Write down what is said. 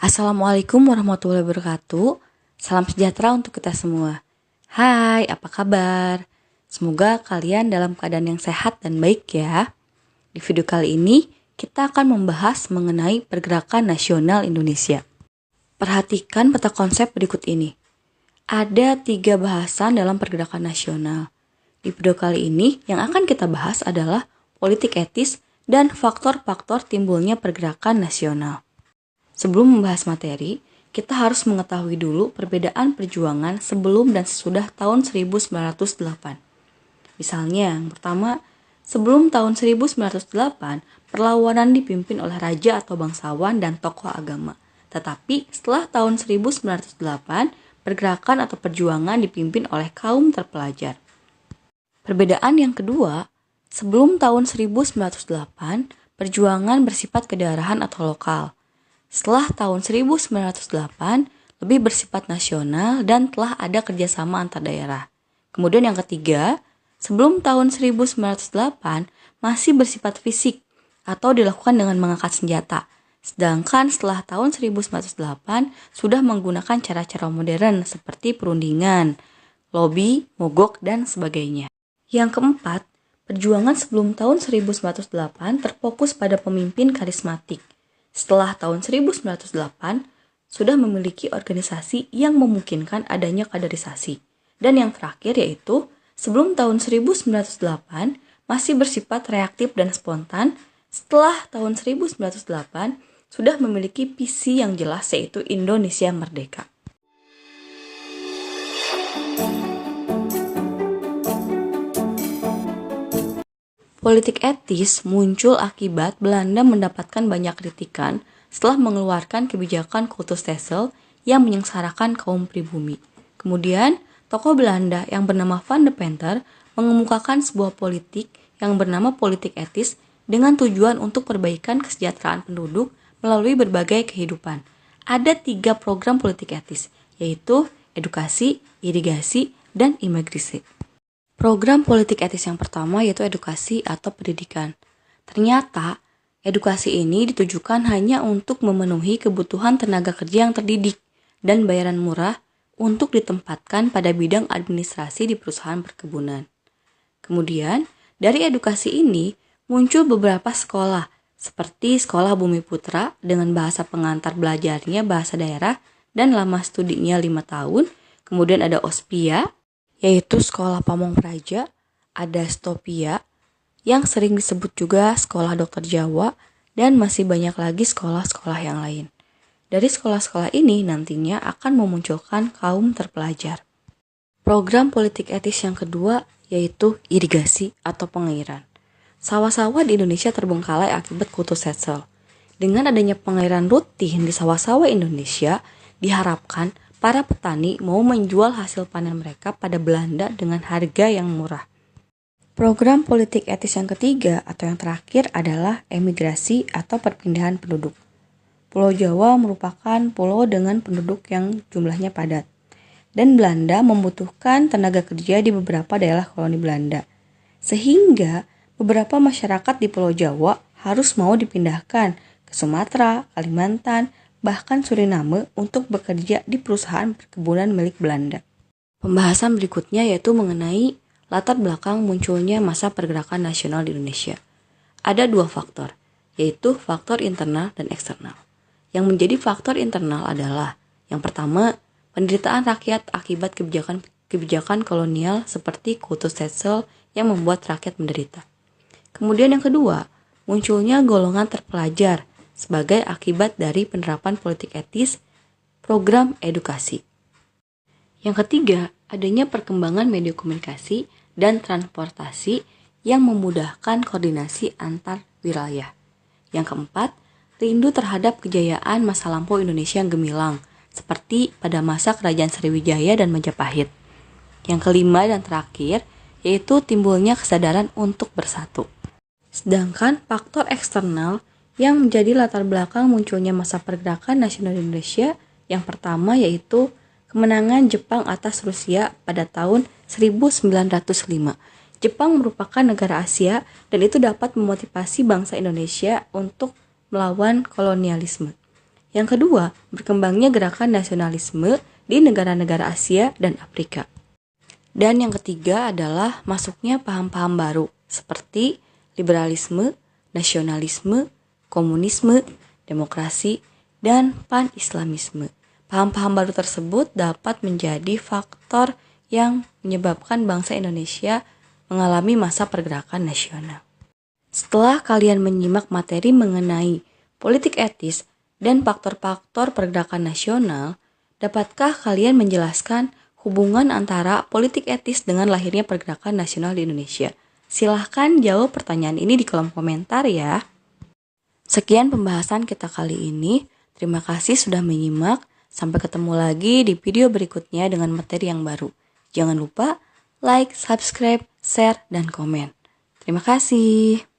Assalamualaikum warahmatullahi wabarakatuh. Salam sejahtera untuk kita semua. Hai, apa kabar? Semoga kalian dalam keadaan yang sehat dan baik ya. Di video kali ini, kita akan membahas mengenai pergerakan nasional Indonesia. Perhatikan peta konsep berikut ini. Ada 3 bahasan dalam pergerakan nasional. Di video kali ini, yang akan kita bahas adalah politik etis dan faktor-faktor timbulnya pergerakan nasional. Sebelum membahas materi, kita harus mengetahui dulu perbedaan perjuangan sebelum dan sesudah tahun 1908. Misalnya, yang pertama, sebelum tahun 1908, perlawanan dipimpin oleh raja atau bangsawan dan tokoh agama. Tetapi setelah tahun 1908, pergerakan atau perjuangan dipimpin oleh kaum terpelajar. Perbedaan yang kedua, sebelum tahun 1908, perjuangan bersifat kedaerahan atau lokal. Setelah tahun 1908, lebih bersifat nasional dan telah ada kerjasama antar daerah. Kemudian yang ketiga, sebelum tahun 1908 masih bersifat fisik atau dilakukan dengan mengangkat senjata. Sedangkan setelah tahun 1908 sudah menggunakan cara-cara modern seperti perundingan, lobby, mogok, dan sebagainya. Yang keempat, perjuangan sebelum tahun 1908 terfokus pada pemimpin karismatik. Setelah tahun 1908, sudah memiliki organisasi yang memungkinkan adanya kaderisasi. Dan yang terakhir yaitu, sebelum tahun 1908, masih bersifat reaktif dan spontan. Setelah tahun 1908, sudah memiliki visi yang jelas yaitu Indonesia Merdeka. Politik etis muncul akibat Belanda mendapatkan banyak kritikan setelah mengeluarkan kebijakan Kultus Stelsel yang menyengsarakan kaum pribumi. Kemudian, tokoh Belanda yang bernama Van de Penter mengemukakan sebuah politik yang bernama politik etis dengan tujuan untuk perbaikan kesejahteraan penduduk melalui berbagai kehidupan. Ada 3 program politik etis, yaitu edukasi, irigasi, dan imigrasi. Program politik etis yang pertama yaitu edukasi atau pendidikan. Ternyata, edukasi ini ditujukan hanya untuk memenuhi kebutuhan tenaga kerja yang terdidik dan bayaran murah untuk ditempatkan pada bidang administrasi di perusahaan perkebunan. Kemudian, dari edukasi ini muncul beberapa sekolah, seperti Sekolah Bumi Putra dengan bahasa pengantar belajarnya bahasa daerah dan lama studinya 5 tahun. Kemudian ada Ospia, yaitu Sekolah Pamong Praja, ada Stopia, yang sering disebut juga Sekolah Dokter Jawa, dan masih banyak lagi sekolah-sekolah yang lain. Dari sekolah-sekolah ini nantinya akan memunculkan kaum terpelajar. Program politik etis yang kedua yaitu irigasi atau pengairan. Sawah-sawah di Indonesia terbengkalai akibat Kultus Stelsel. Dengan adanya pengairan rutin di sawah-sawah Indonesia, diharapkan para petani mau menjual hasil panen mereka pada Belanda dengan harga yang murah. Program politik etis yang ketiga atau yang terakhir adalah emigrasi atau perpindahan penduduk. Pulau Jawa merupakan pulau dengan penduduk yang jumlahnya padat. Dan Belanda membutuhkan tenaga kerja di beberapa daerah koloni Belanda. Sehingga beberapa masyarakat di Pulau Jawa harus mau dipindahkan ke Sumatera, Kalimantan, bahkan Suriname untuk bekerja di perusahaan perkebunan milik Belanda. Pembahasan berikutnya yaitu mengenai latar belakang munculnya masa pergerakan nasional di Indonesia. Ada 2 faktor, yaitu faktor internal dan eksternal. Yang menjadi faktor internal adalah, yang pertama, penderitaan rakyat akibat kebijakan kolonial seperti Kultus Stelsel yang membuat rakyat menderita. Kemudian yang kedua, munculnya golongan terpelajar sebagai akibat dari penerapan politik etis, program edukasi. Yang ketiga, adanya perkembangan media komunikasi dan transportasi yang memudahkan koordinasi antar wilayah. Yang keempat, rindu terhadap kejayaan masa lampau Indonesia yang gemilang, seperti pada masa Kerajaan Sriwijaya dan Majapahit. Yang kelima dan terakhir, yaitu timbulnya kesadaran untuk bersatu. Sedangkan faktor eksternal yang menjadi latar belakang munculnya masa pergerakan nasional Indonesia yang pertama yaitu kemenangan Jepang atas Rusia pada tahun 1905. Jepang merupakan negara Asia dan itu dapat memotivasi bangsa Indonesia untuk melawan kolonialisme. Yang kedua, berkembangnya gerakan nasionalisme di negara-negara Asia dan Afrika. Dan yang ketiga adalah masuknya paham-paham baru seperti liberalisme, nasionalisme, komunisme, demokrasi, dan pan-islamisme. Paham-paham baru tersebut dapat menjadi faktor yang menyebabkan bangsa Indonesia mengalami masa pergerakan nasional. Setelah kalian menyimak materi mengenai politik etis dan faktor-faktor pergerakan nasional, dapatkah kalian menjelaskan hubungan antara politik etis dengan lahirnya pergerakan nasional di Indonesia? Silahkan jawab pertanyaan ini di kolom komentar ya. Sekian pembahasan kita kali ini. Terima kasih sudah menyimak. Sampai ketemu lagi di video berikutnya dengan materi yang baru. Jangan lupa like, subscribe, share, dan komen. Terima kasih.